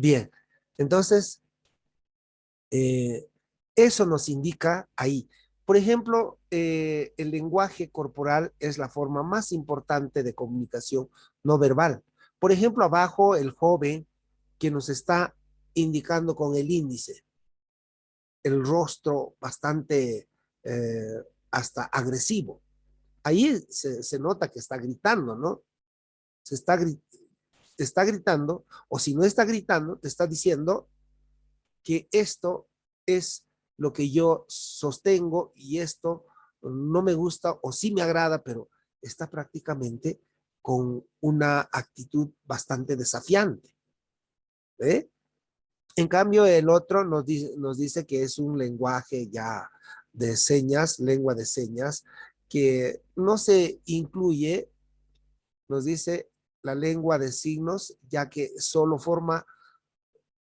Bien, entonces, eh, eso nos indica ahí. Por ejemplo, el lenguaje corporal es la forma más importante de comunicación no verbal. Por ejemplo, abajo el joven que nos está indicando con el índice, el rostro bastante hasta agresivo. Ahí se nota que está gritando, ¿no? Se está, te está gritando, o si no está gritando, te está diciendo que esto es lo que yo sostengo y esto no me gusta o sí me agrada, pero está prácticamente con una actitud bastante desafiante. ¿Eh? En cambio, el otro nos dice que es un lenguaje ya de señas, lengua de señas, que no se incluye, nos dice la lengua de signos, ya que solo forma,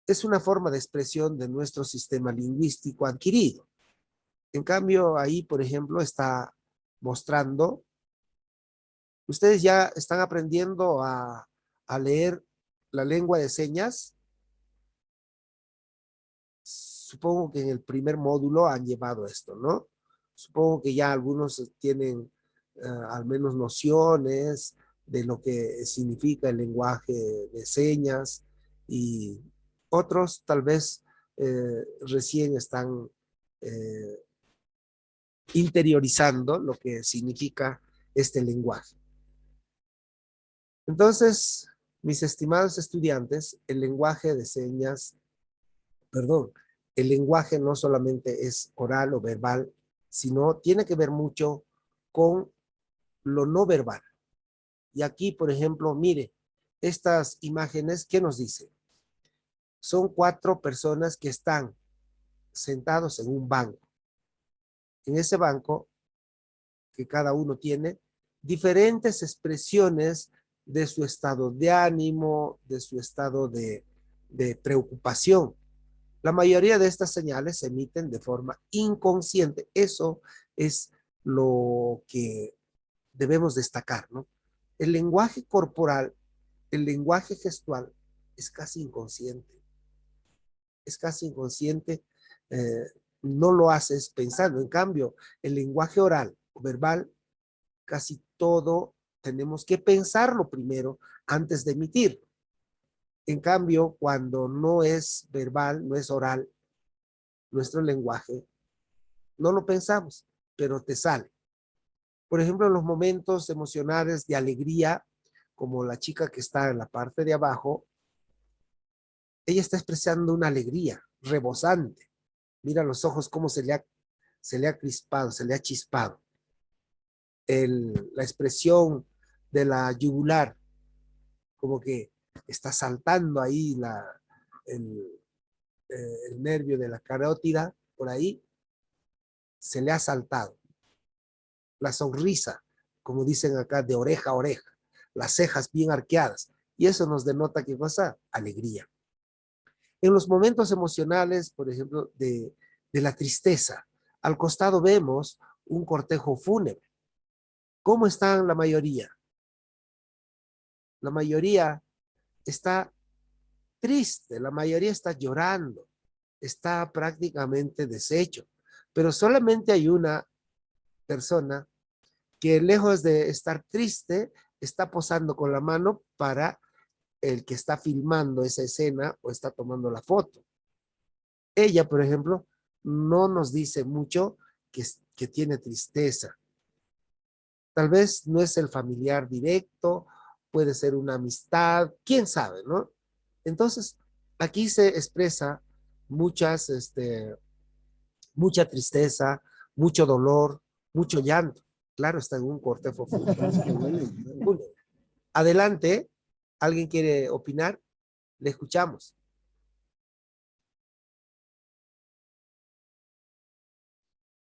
es una forma de expresión de nuestro sistema lingüístico adquirido. En cambio, ahí, por ejemplo, está mostrando, ustedes ya están aprendiendo a leer la lengua de señas. Supongo que en el primer módulo han llevado esto, ¿no? Supongo que ya algunos tienen al menos nociones de lo que significa el lenguaje de señas y otros tal vez recién están eh, interiorizando lo que significa este lenguaje. Entonces, mis estimados estudiantes, el lenguaje de señas, perdón, el lenguaje no solamente es oral o verbal, sino tiene que ver mucho con lo no verbal. Y aquí, por ejemplo, mire, estas imágenes, ¿qué nos dicen? Son 4 personas que están sentados en un banco. En ese banco, que cada uno tiene diferentes expresiones de su estado de ánimo, de su estado de preocupación. La mayoría de estas señales se emiten de forma inconsciente. Eso es lo que debemos destacar, ¿no? El lenguaje corporal, el lenguaje gestual es casi inconsciente. Es casi inconsciente. eh, no lo haces pensando. En cambio, el lenguaje oral o verbal, casi todo tenemos que pensarlo primero antes de emitir. En cambio, cuando no es verbal, no es oral, nuestro lenguaje, no lo pensamos, pero te sale. Por ejemplo, en los momentos emocionales de alegría, como la chica que está en la parte de abajo, ella está expresando una alegría rebosante. Mira los ojos cómo se le ha crispado, se le ha chispado. La expresión de la yugular, como que está saltando ahí el, el nervio de la carótida, por ahí, se le ha saltado. La sonrisa, como dicen acá, de oreja a oreja, las cejas bien arqueadas. Y eso nos denota, ¿qué cosa? Alegría. En los momentos emocionales, por ejemplo, de la tristeza, al costado vemos un cortejo fúnebre. ¿Cómo están la mayoría? La mayoría está triste, la mayoría está llorando, está prácticamente deshecho, pero solamente hay una persona que lejos de estar triste, está posando con la mano para el que está filmando esa escena o está tomando la foto. Ella, por ejemplo, no nos dice mucho que tiene tristeza. Tal vez no es el familiar directo, puede ser una amistad, quién sabe, ¿no? Entonces, aquí se expresa mucha tristeza, mucho dolor, mucho llanto. Claro, está en un cortejo fúnebre. Adelante, ¿alguien quiere opinar? Le escuchamos.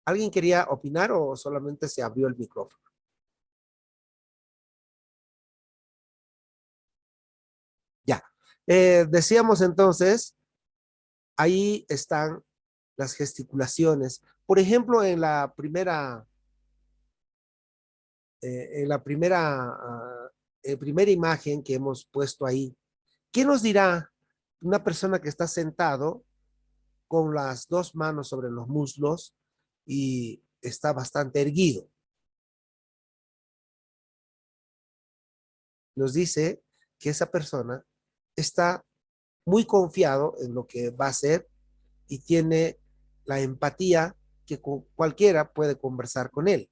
¿Alguien quería opinar o solamente se abrió el micrófono? Ya. Decíamos entonces, ahí están las gesticulaciones. Por ejemplo, en la primera imagen que hemos puesto ahí, ¿qué nos dirá una persona que está sentado con las dos manos sobre los muslos y está bastante erguido. Nos dice que esa persona está muy confiado en lo que va a hacer y tiene la empatía que cualquiera puede conversar con él.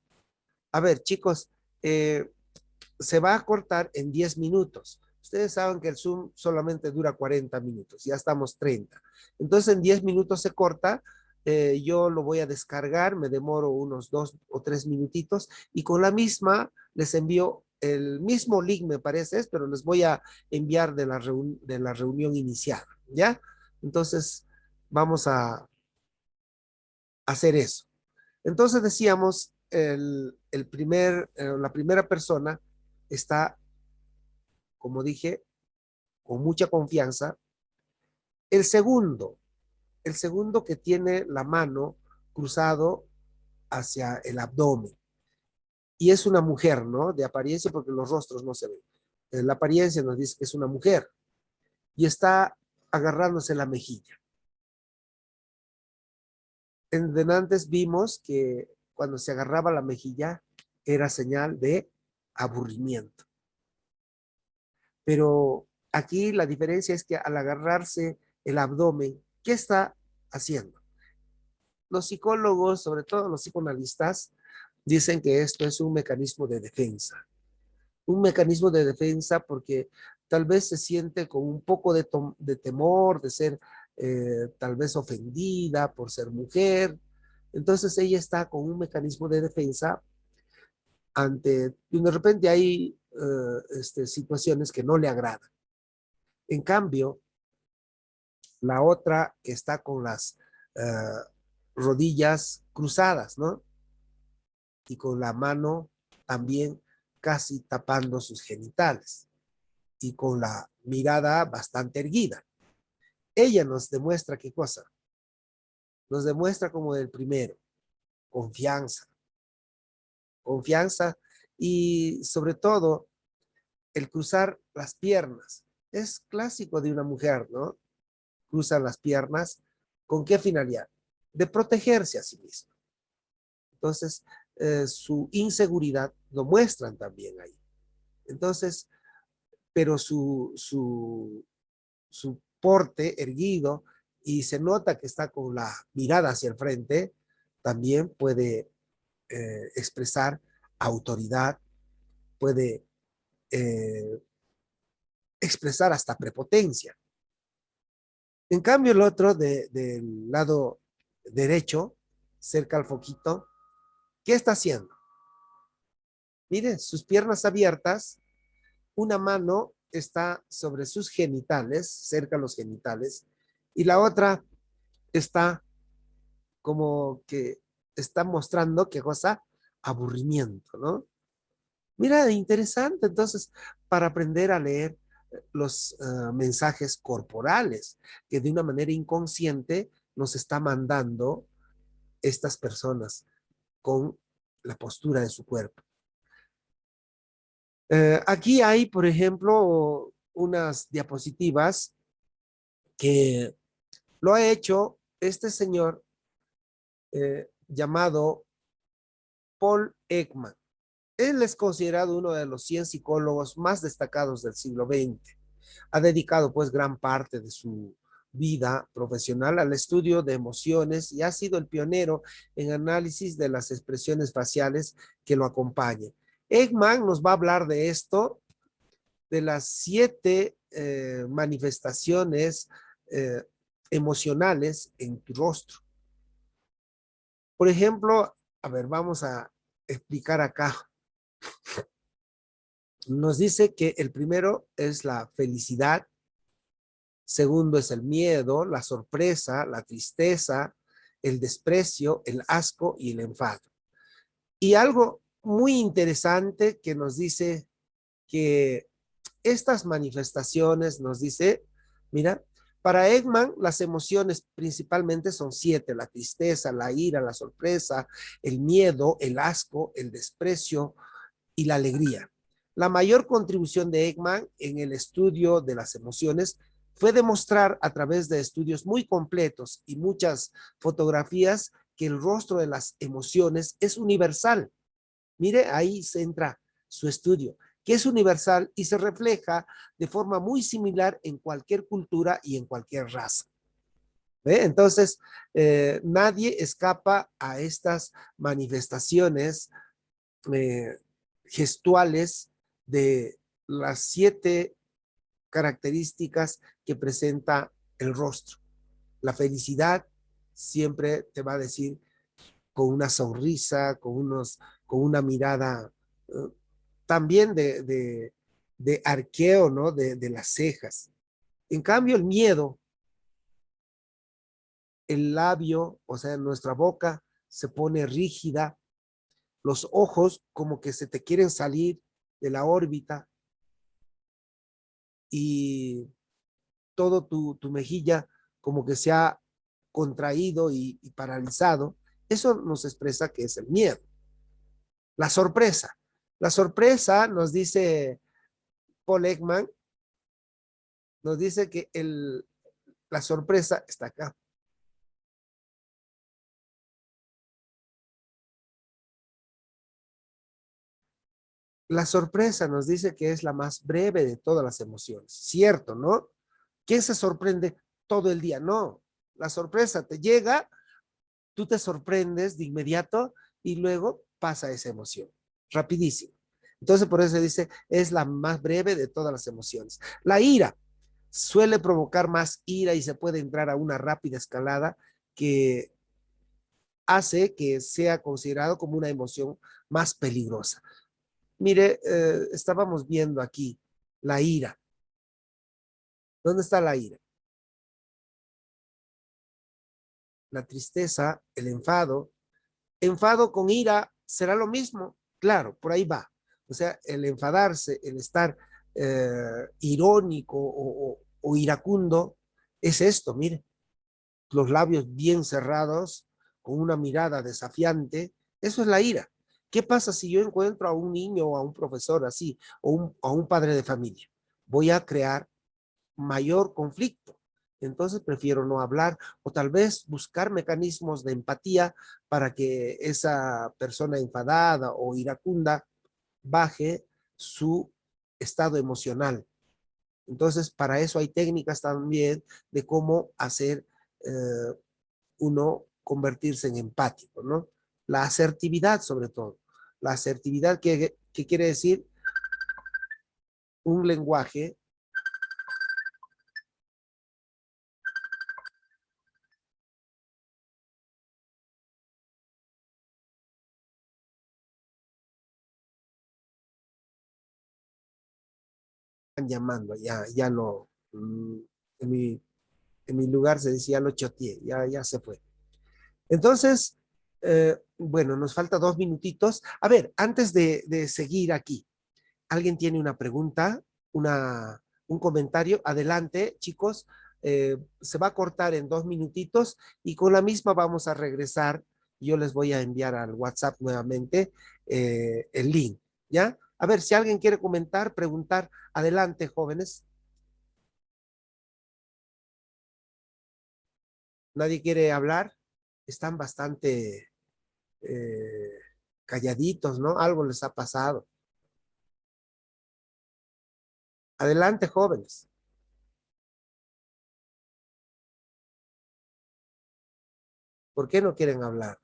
A ver, chicos, se va a cortar en 10 minutos. Ustedes saben que el Zoom solamente dura 40 minutos, ya estamos 30. Entonces en 10 minutos se corta, yo lo voy a descargar, me demoro unos 2 o 3 minutitos y con la misma les envío el mismo link, me parece, pero les voy a enviar de la reunión inicial, ¿ya? Entonces vamos a hacer eso. Entonces decíamos, la primera persona está, como dije, con mucha confianza. El segundo, el segundo que tiene la mano cruzado hacia el abdomen. Y es una mujer, ¿no? De apariencia, porque los rostros no se ven. La apariencia nos dice que es una mujer. Y está agarrándose la mejilla. En delante vimos que cuando se agarraba la mejilla era señal de aburrimiento. Pero aquí la diferencia es que al agarrarse el abdomen, ¿qué está haciendo? Los psicólogos, sobre todo los psicoanalistas, dicen que esto es un mecanismo de defensa. Un mecanismo de defensa porque tal vez se siente con un poco de temor, de ser tal vez ofendida por ser mujer. Entonces ella está con un mecanismo de defensa ante, y de repente hay situaciones que no le agradan. En cambio, la otra que está con las rodillas cruzadas, ¿no? Y con la mano también casi tapando sus genitales y con la mirada bastante erguida. Ella nos demuestra qué cosa. Nos demuestra como el primero, confianza. Confianza y sobre todo el cruzar las piernas. Es clásico de una mujer, ¿no? Cruzan las piernas. ¿Con qué finalidad? De protegerse a sí misma. Entonces, su inseguridad lo muestran también ahí. Entonces, pero su porte erguido y se nota que está con la mirada hacia el frente, también puede expresar autoridad, puede expresar hasta prepotencia. En cambio, el otro del lado derecho, cerca al foquito, ¿qué está haciendo? Mire, sus piernas abiertas, una mano está sobre sus genitales, cerca a los genitales, y la otra está como que está mostrando qué cosa, aburrimiento, ¿no? Mira, interesante, entonces, para aprender a leer los mensajes corporales que de una manera inconsciente nos está mandando estas personas con la postura de su cuerpo. Aquí hay, por ejemplo, unas diapositivas que lo ha hecho este señor llamado Paul Ekman. Él es considerado uno de los 100 psicólogos más destacados del siglo XX. Ha dedicado pues gran parte de su vida profesional al estudio de emociones y ha sido el pionero en análisis de las expresiones faciales que lo acompañan. Ekman nos va a hablar de esto, de las 7 manifestaciones emocionales en tu rostro. Por ejemplo, a ver, vamos a explicar acá. Nos dice que el primero es la felicidad, segundo es el miedo, la sorpresa, la tristeza, el desprecio, el asco y el enfado. Y algo muy interesante que nos dice que estas manifestaciones, nos dice, mira, para Ekman las emociones principalmente son 7, la tristeza, la ira, la sorpresa, el miedo, el asco, el desprecio y la alegría. La mayor contribución de Ekman en el estudio de las emociones fue demostrar a través de estudios muy completos y muchas fotografías que el rostro de las emociones es universal. Mire, ahí se entra su estudio, que es universal y se refleja de forma muy similar en cualquier cultura y en cualquier raza. ¿Ve? Entonces, nadie escapa a estas manifestaciones eh, gestuales de las 7 características que presenta el rostro. La felicidad siempre te va a decir con una sonrisa, con una mirada también de arqueo, ¿no? De las cejas. En cambio, el miedo, el labio, o sea, nuestra boca se pone rígida, los ojos como que se te quieren salir de la órbita y todo tu mejilla como que se ha contraído y paralizado. Eso nos expresa que es el miedo. La sorpresa. La sorpresa, nos dice Paul Ekman, nos dice que la sorpresa está acá. La sorpresa nos dice que es la más breve de todas las emociones. Cierto, ¿no? ¿Quién se sorprende todo el día? No. La sorpresa te llega, tú te sorprendes de inmediato y luego pasa esa emoción. Rapidísimo. Entonces, por eso se dice, es la más breve de todas las emociones. La ira suele provocar más ira y se puede entrar a una rápida escalada que hace que sea considerado como una emoción más peligrosa. Mire, estábamos viendo aquí la ira. ¿Dónde está la ira? La tristeza, el enfado. Enfado con ira será lo mismo. Claro, por ahí va. O sea, el enfadarse, el estar irónico o iracundo, es esto, mire, los labios bien cerrados, con una mirada desafiante, eso es la ira. ¿Qué pasa si yo encuentro a un niño o a un profesor así, o a un padre de familia? Voy a crear mayor conflicto. Entonces prefiero no hablar o tal vez buscar mecanismos de empatía para que esa persona enfadada o iracunda baje su estado emocional. Entonces, para eso hay técnicas también de cómo hacer uno convertirse en empático, ¿no? La asertividad, sobre todo. La asertividad, que quiere decir un lenguaje llamando, ya lo, en mi lugar se decía, ya lo choteé, ya se fue. Entonces, bueno, nos falta 2 minutitos. A ver, antes de seguir aquí, ¿alguien tiene una pregunta, un comentario? Adelante, chicos. Se va a cortar en 2 minutitos y con la misma vamos a regresar. Yo les voy a enviar al WhatsApp nuevamente el link, ¿ya? A ver, si alguien quiere comentar, preguntar, adelante, jóvenes. ¿Nadie quiere hablar? Están bastante eh, calladitos, ¿no? Algo les ha pasado. Adelante, jóvenes. ¿Por qué no quieren hablar?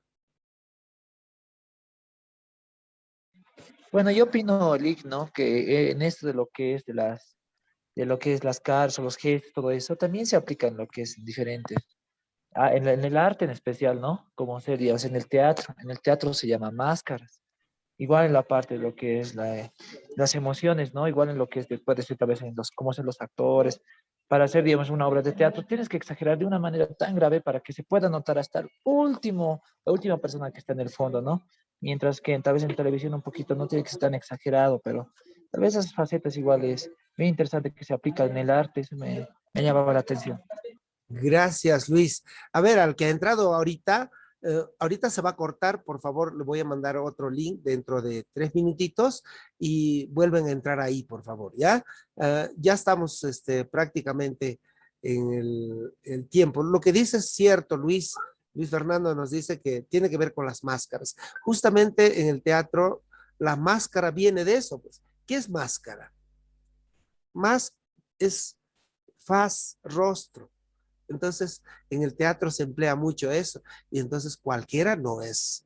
Bueno, yo opino, Lick, ¿no? Que en esto de lo que es de lo que es las caras o los gestos, todo eso, también se aplica en lo que es diferente. En el arte en especial, ¿no? Como serías en el teatro se llama máscaras. Igual en la parte de lo que es las emociones, ¿no? Igual en lo que es, puede ser tal vez en los, cómo son los actores. Para hacer, digamos, una obra de teatro, tienes que exagerar de una manera tan grave para que se pueda notar hasta el último, la última persona que está en el fondo, ¿no? Mientras que tal vez en televisión un poquito no tiene que ser tan exagerado, pero tal vez esas facetas igual es muy interesante que se aplica en el arte, eso me llamaba la atención. Gracias, Luis. A ver, al que ha entrado ahorita, ahorita se va a cortar, por favor, le voy a mandar otro link dentro de 3 minutitos y vuelven a entrar ahí, por favor, ¿ya? Ya estamos prácticamente en el tiempo. Lo que dice es cierto, Luis. Luis Fernando nos dice que tiene que ver con las máscaras. Justamente en el teatro, la máscara viene de eso, pues. ¿Qué es máscara? Más es faz, rostro. Entonces, en el teatro se emplea mucho eso. Y entonces cualquiera no es